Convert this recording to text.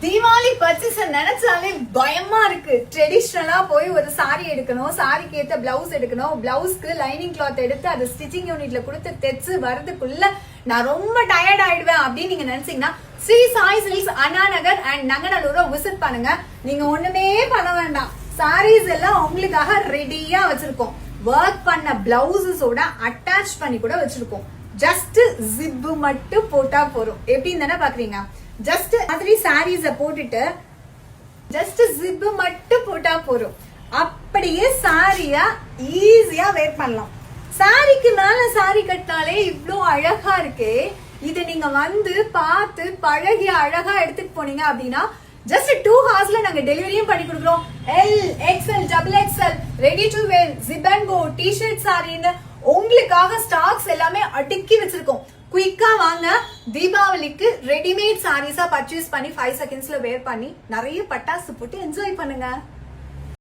Deepavali purchase நினைச்சாலே பயமா இருக்கு. ட்ரெடிஷனலா போய் ஒரு சாரி எடுக்கணும், சாரிக்கு ஏத்த பிளவுஸ் எடுக்கணும், பிளவுஸ்க்கு லைனிங் கிளாத் எடுத்து அது ஸ்டிச்சிங் யூனிட்ல கொடுத்து தைச்சு வரதுக்குள்ள நான் ரொம்ப டயர்ட் ஆயிடுவேன் அப்படின்னு நீங்க நினைச்சீங்கன்னா ஸ்ரீ சாய் சில்க்ஸ் அண்ணா நகர் அண்ட் நங்கநல்லூரை விசிட் பண்ணுங்க. நீங்க ஒண்ணுமே பண்ண வேண்டாம், சாரீஸ் எல்லாம் உங்களுக்காக ரெடியா வச்சிருக்கோம். ஒர்க் பண்ண பிளவுஸஸோட அட்டாச் பண்ணி கூட வச்சிருக்கோம். ஜஸ்ட் ஜிப் மட்டும் போட்டா போறோம். எப்படின்னு தானே பாக்குறீங்க? ஜஸ்ட் மாதிரி சாரீஸ போட்டுட்டு ஜஸ்ட் ஜிப் மட்டும் போட்டா போறோம். அப்படியே சாரியா ஈஸியா வேர் பண்ணலாம். சாரிக்கு மேல சாரி கட்டினாலே இவ்ளோ அழகா இருக்கே. இது நீங்க வந்து பார்த்து பழகி அழகா எடுத்துட்டு போனீங்க அப்படின்னா ஜஸ்ட் 2 ஹவர்ஸ்ல நாங்க டெலிவரியும் பண்ணி கொடுக்குறோம். L, XL, double XL, ready to wear, zip and go, T-shirt சாரின்னு உங்களுக்காக ஸ்டாக்ஸ் எல்லாமே அடுக்கி வச்சிருக்கோம். குயிக்கா வாங்க. தீபாவளிக்கு ரெடிமேட் சாரீஸா பர்ச்சேஸ் பண்ணி 5 செகண்ட்ஸ்ல வேர் பண்ணி நிறைய பட்டாசு போட்டு என்ஜாய் பண்ணுங்க.